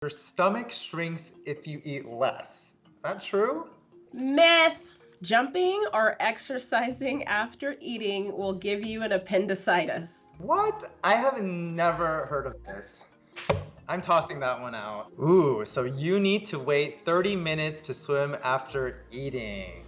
Your stomach shrinks if you eat less. Is that true? Myth! Jumping or exercising after eating will give you an appendicitis. What? I have never heard of this. I'm tossing that one out. Ooh, so you need to wait 30 minutes to swim after eating.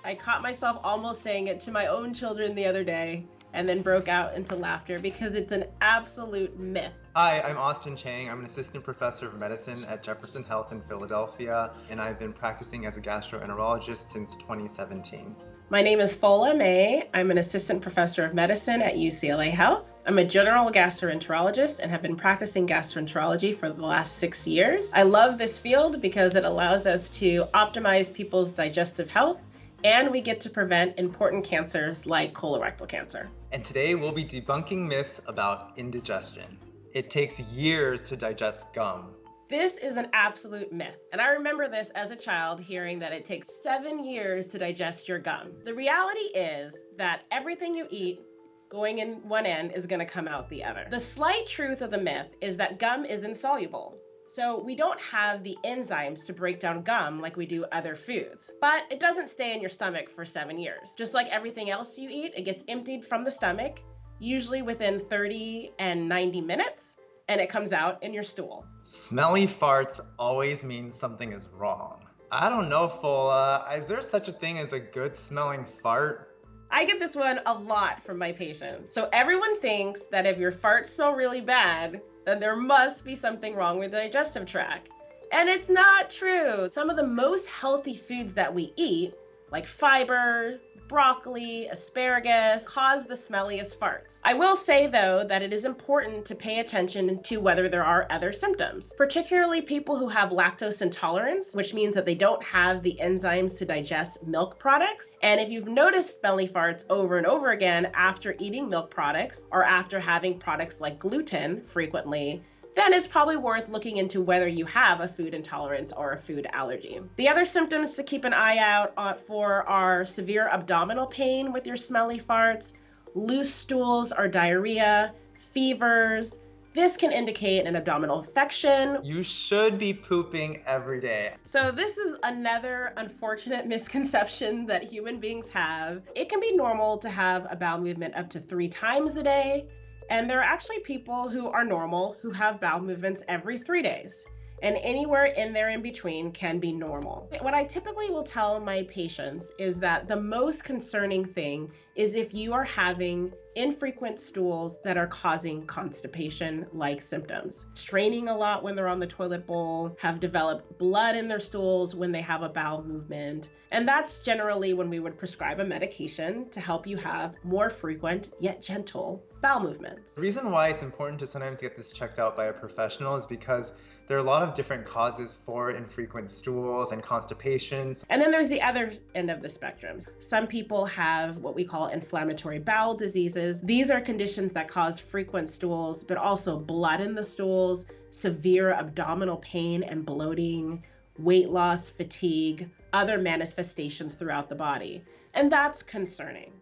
I caught myself almost saying it to my own children the other day and then broke out into laughter because it's an absolute myth. Hi, I'm Austin Chiang. I'm an assistant professor of medicine at Jefferson Health in Philadelphia, and I've been practicing as a gastroenterologist since 2017. My name is Fola May. I'm an assistant professor of medicine at UCLA Health. I'm a general gastroenterologist and have been practicing gastroenterology for the last 6 years. I love this field because it allows us to optimize people's digestive health, and we get to prevent important cancers like colorectal cancer. And today we'll be debunking myths about indigestion. It takes years to digest gum. This is an absolute myth. And I remember this as a child hearing that it takes 7 years to digest your gum. The reality is that everything you eat going in one end is going to come out the other. The slight truth of the myth is that gum is insoluble. So we don't have the enzymes to break down gum like we do other foods. But it doesn't stay in your stomach for 7 years. Just like everything else you eat, it gets emptied from the stomach, usually within 30 and 90 minutes, and it comes out in your stool. Smelly farts always mean something is wrong. I don't know, Fola. Is there such a thing as a good smelling fart? I get this one a lot from my patients. So everyone thinks that if your farts smell really bad, then there must be something wrong with the digestive tract. And it's not true. Some of the most healthy foods that we eat, like fiber, broccoli, asparagus, cause the smelliest farts. I will say though that it is important to pay attention to whether there are other symptoms, particularly people who have lactose intolerance, which means that they don't have the enzymes to digest milk products. And if you've noticed smelly farts over and over again after eating milk products or after having products like gluten frequently, then it's probably worth looking into whether you have a food intolerance or a food allergy. The other symptoms to keep an eye out for are severe abdominal pain with your smelly farts, loose stools or diarrhea, fevers. This can indicate an abdominal infection. You should be pooping every day. So this is another unfortunate misconception that human beings have. It can be normal to have a bowel movement up to 3 times a day. And there are actually people who are normal who have bowel movements every 3 days. And anywhere in there in between can be normal. What I typically will tell my patients is that the most concerning thing is if you are having infrequent stools that are causing constipation-like symptoms. Straining a lot when they're on the toilet bowl, have developed blood in their stools when they have a bowel movement. And that's generally when we would prescribe a medication to help you have more frequent yet gentle bowel movements. The reason why it's important to sometimes get this checked out by a professional is because there are a lot of different causes for infrequent stools and constipations. And then there's the other end of the spectrum. Some people have what we call inflammatory bowel diseases. These are conditions that cause frequent stools, but also blood in the stools, severe abdominal pain and bloating, weight loss, fatigue, other manifestations throughout the body. And that's concerning.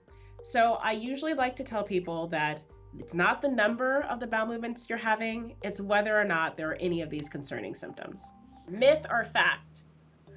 So I usually like to tell people that it's not the number of the bowel movements you're having, it's whether or not there are any of these concerning symptoms. Myth or fact?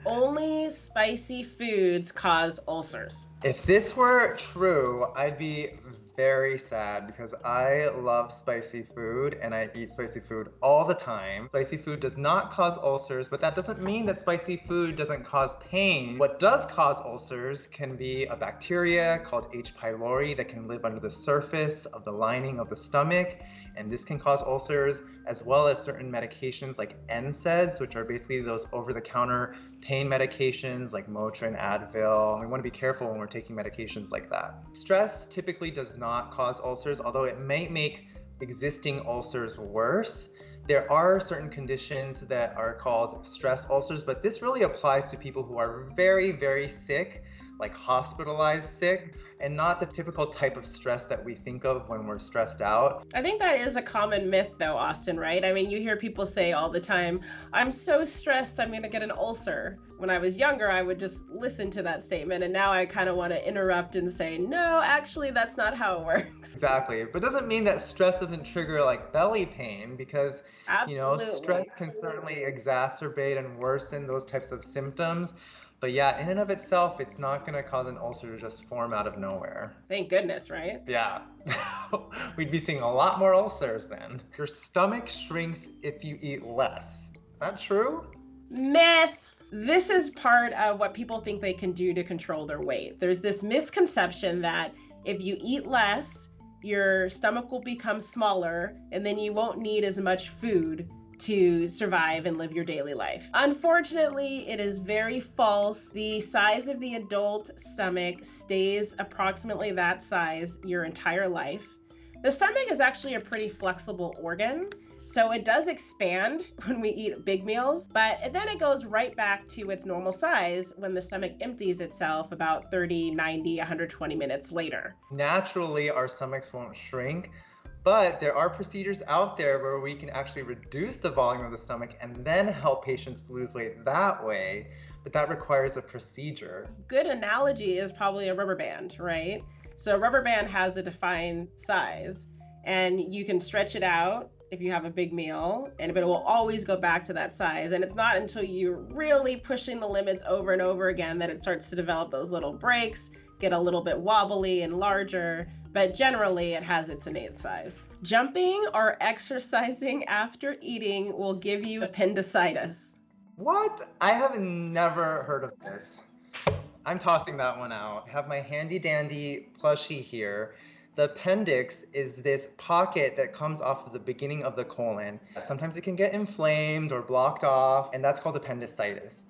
Only spicy foods cause ulcers. If this were true, I'd be very sad because I love spicy food and I eat spicy food all the time. Spicy food does not cause ulcers, but that doesn't mean that spicy food doesn't cause pain. What does cause ulcers can be a bacteria called H. pylori that can live under the surface of the lining of the stomach, and this can cause ulcers, as well as certain medications like NSAIDs, which are basically those over-the-counter pain medications like Motrin, Advil. We want to be careful when we're taking medications like that. Stress typically does not cause ulcers, although it may make existing ulcers worse. There are certain conditions that are called stress ulcers, but this really applies to people who are very, very sick like hospitalized sick, and not the typical type of stress that we think of when we're stressed out. I think that is a common myth though, Austin, right? I mean, you hear people say all the time, I'm so stressed, I'm gonna get an ulcer. When I was younger, I would just listen to that statement, and now I kind of want to interrupt and say, no, actually, that's not how it works. Exactly. But it doesn't mean that stress doesn't trigger like belly pain, because stress Absolutely. can certainly exacerbate and worsen those types of symptoms. But yeah, in and of itself, it's not going to cause an ulcer to just form out of nowhere. Thank goodness, right? Yeah. We'd be seeing a lot more ulcers then. Your stomach shrinks if you eat less. Is that true? Myth. This is part of what people think they can do to control their weight. There's this misconception that if you eat less, your stomach will become smaller and then you won't need as much food to survive and live your daily life. Unfortunately, it is very false. The size of the adult stomach stays approximately that size your entire life. The stomach is actually a pretty flexible organ, so it does expand when we eat big meals, but then it goes right back to its normal size when the stomach empties itself about 30, 90, 120 minutes later. Naturally, our stomachs won't shrink, but there are procedures out there where we can actually reduce the volume of the stomach and then help patients lose weight that way, but that requires a procedure. Good analogy is probably a rubber band, right? So a rubber band has a defined size and you can stretch it out if you have a big meal, but it will always go back to that size. And it's not until you're really pushing the limits over and over again that it starts to develop those little breaks, get a little bit wobbly and larger, but generally it has its innate size. Jumping or exercising after eating will give you appendicitis. What? I have never heard of this. I'm tossing that one out. I have my handy dandy plushie here. The appendix is this pocket that comes off of the beginning of the colon. Sometimes it can get inflamed or blocked off, and that's called appendicitis.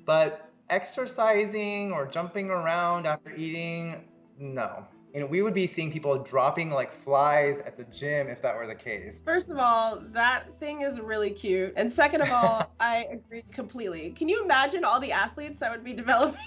But exercising or jumping around after eating, no. And we would be seeing people dropping like flies at the gym if that were the case. First of all, that thing is really cute. And second of all, I agree completely. Can you imagine all the athletes that would be developing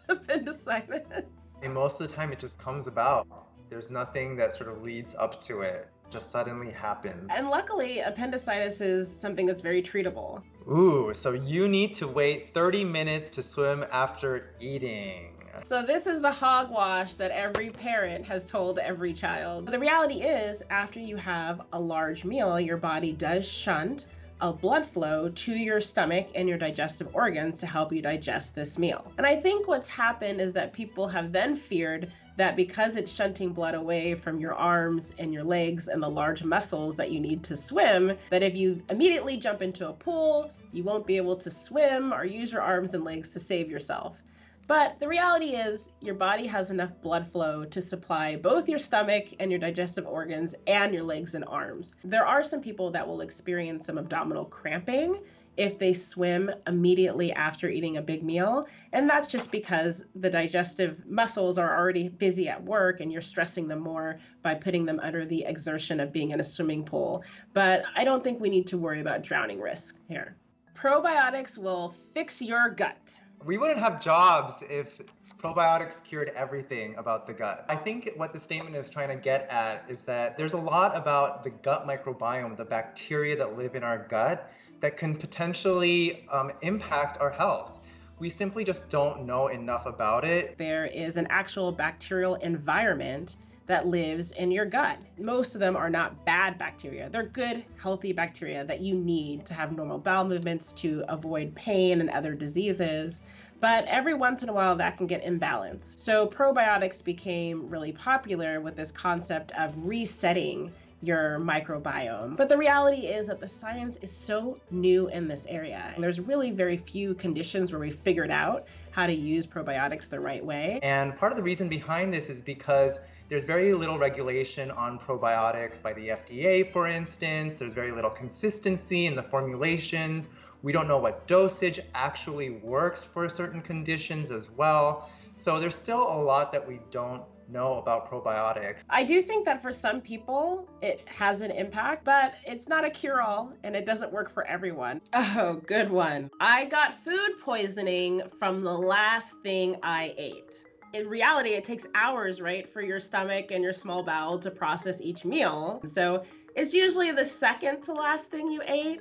appendicitis? And most of the time it just comes about. There's nothing that sort of leads up to it. It just suddenly happens. And luckily, appendicitis is something that's very treatable. Ooh, so you need to wait 30 minutes to swim after eating. So this is the hogwash that every parent has told every child. The reality is, after you have a large meal, your body does shunt a blood flow to your stomach and your digestive organs to help you digest this meal. And I think what's happened is that people have then feared that because it's shunting blood away from your arms and your legs and the large muscles that you need to swim, that if you immediately jump into a pool, you won't be able to swim or use your arms and legs to save yourself. But the reality is your body has enough blood flow to supply both your stomach and your digestive organs and your legs and arms. There are some people that will experience some abdominal cramping if they swim immediately after eating a big meal. And that's just because the digestive muscles are already busy at work and you're stressing them more by putting them under the exertion of being in a swimming pool. But I don't think we need to worry about drowning risk here. Probiotics will fix your gut. We wouldn't have jobs if probiotics cured everything about the gut. I think what the statement is trying to get at is that there's a lot about the gut microbiome, the bacteria that live in our gut, that can potentially impact our health. We simply just don't know enough about it. There is an actual bacterial environment that lives in your gut. Most of them are not bad bacteria. They're good, healthy bacteria that you need to have normal bowel movements, to avoid pain and other diseases. But every once in a while that can get imbalanced. So probiotics became really popular with this concept of resetting your microbiome. But the reality is that the science is so new in this area. And there's really very few conditions where we figured out how to use probiotics the right way. And part of the reason behind this is because there's very little regulation on probiotics by the FDA, for instance. There's very little consistency in the formulations. We don't know what dosage actually works for certain conditions as well. So there's still a lot that we don't know about probiotics. I do think that for some people it has an impact, but it's not a cure-all and it doesn't work for everyone. Oh, good one. I got food poisoning from the last thing I ate. in reality, it takes hours, right, for your stomach and your small bowel to process each meal. So it's usually the second to last thing you ate.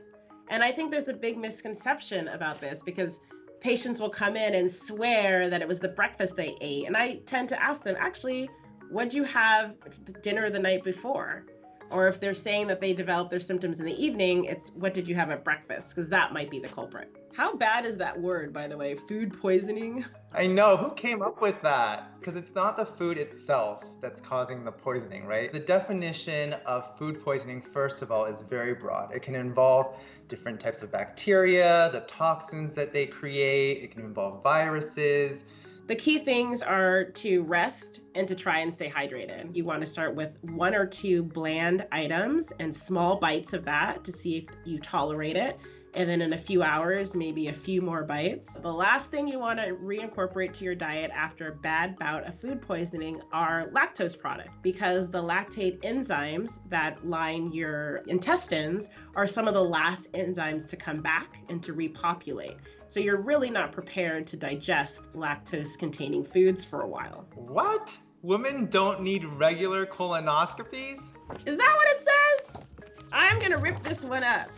And I think there's a big misconception about this because patients will come in and swear that it was the breakfast they ate. And I tend to ask them, actually, what'd you have dinner the night before? Or if they're saying that they develop their symptoms in the evening, it's what did you have at breakfast? Because that might be the culprit. How bad is that word, by the way? Food poisoning? I know, who came up with that? Because it's not the food itself that's causing the poisoning, right? The definition of food poisoning, first of all, is very broad. It can involve different types of bacteria, the toxins that they create. It can involve viruses. The key things are to rest and to try and stay hydrated. You want to start with 1 or 2 bland items and small bites of that to see if you tolerate it. And then in a few hours, maybe a few more bites. The last thing you want to reincorporate to your diet after a bad bout of food poisoning are lactose products, because the lactate enzymes that line your intestines are some of the last enzymes to come back and to repopulate. So you're really not prepared to digest lactose-containing foods for a while. What? Women don't need regular colonoscopies? Is that what it says? I'm gonna rip this one up.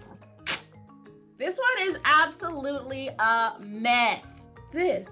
This one is absolutely a myth. This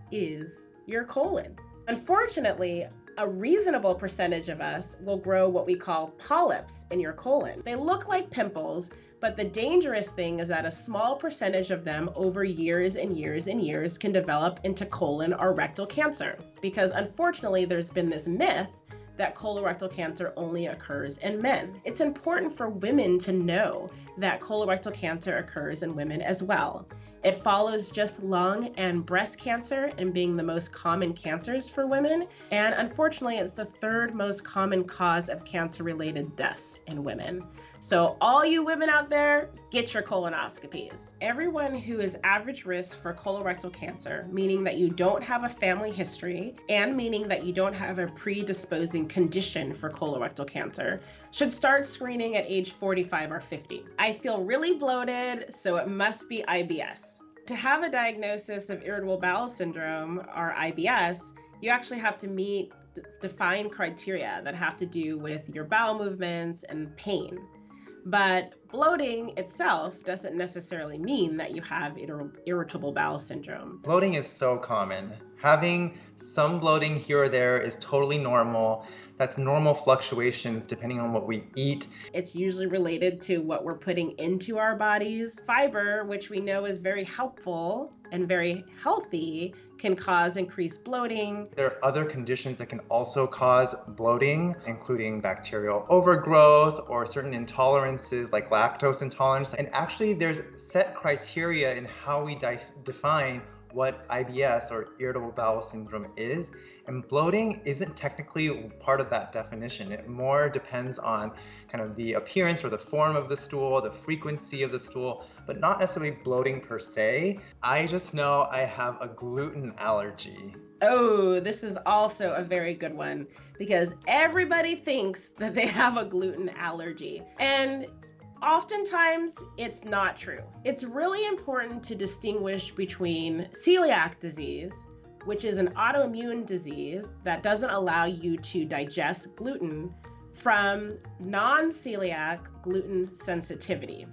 is your colon. Unfortunately, a reasonable percentage of us will grow what we call polyps in your colon. They look like pimples, but the dangerous thing is that a small percentage of them over years and years and years can develop into colon or rectal cancer. Because unfortunately, there's been this myth that colorectal cancer only occurs in men. It's important for women to know that colorectal cancer occurs in women as well. It follows just lung and breast cancer and being the most common cancers for women. And unfortunately, it's the 3rd most common cause of cancer-related deaths in women. So all you women out there, get your colonoscopies. Everyone who is average risk for colorectal cancer, meaning that you don't have a family history and meaning that you don't have a predisposing condition for colorectal cancer, should start screening at age 45 or 50. I feel really bloated, so it must be IBS. To have a diagnosis of irritable bowel syndrome or IBS, you actually have to meet defined criteria that have to do with your bowel movements and pain. But bloating itself doesn't necessarily mean that you have irritable bowel syndrome. Bloating is so common. Having some bloating here or there is totally normal. That's normal fluctuations depending on what we eat. It's usually related to what we're putting into our bodies. Fiber, which we know is very helpful and very healthy, can cause increased bloating. There are other conditions that can also cause bloating, including bacterial overgrowth or certain intolerances like lactose intolerance. And actually, there's set criteria in how we define what IBS or irritable bowel syndrome is. And bloating isn't technically part of that definition. It more depends on kind of the appearance or the form of the stool, the frequency of the stool, but not necessarily bloating per se. I just know I have a gluten allergy. Oh, this is also a very good one because everybody thinks that they have a gluten allergy. And oftentimes, it's not true. It's really important to distinguish between celiac disease, which is an autoimmune disease that doesn't allow you to digest gluten, from non-celiac gluten sensitivity.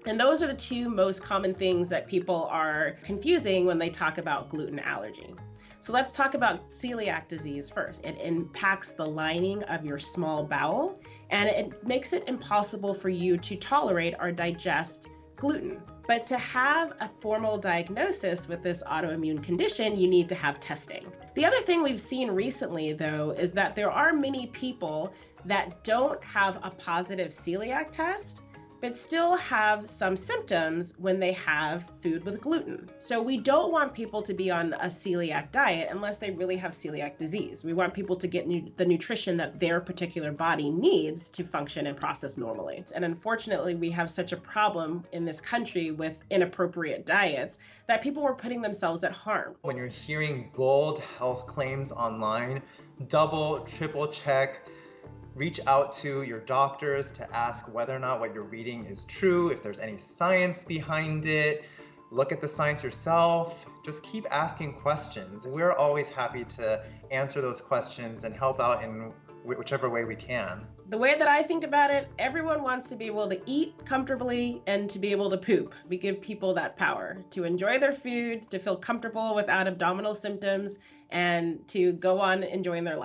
And those are the 2 most common things that people are confusing when they talk about gluten allergy. So let's talk about celiac disease first. It impacts the lining of your small bowel, and it makes it impossible for you to tolerate or digest gluten. But to have a formal diagnosis with this autoimmune condition, you need to have testing. The other thing we've seen recently, though, is that there are many people that don't have a positive celiac test, but still have some symptoms when they have food with gluten. So we don't want people to be on a celiac diet unless they really have celiac disease. We want people to get the nutrition that their particular body needs to function and process normally. And unfortunately, we have such a problem in this country with inappropriate diets that people were putting themselves at harm. When you're hearing bold health claims online, double, triple check. Reach out to your doctors to ask whether or not what you're reading is true, if there's any science behind it. look at the science yourself. Just keep asking questions. We're always happy to answer those questions and help out in whichever way we can. The way that I think about it, everyone wants to be able to eat comfortably and to be able to poop. We give people that power to enjoy their food, to feel comfortable without abdominal symptoms, and to go on enjoying their life.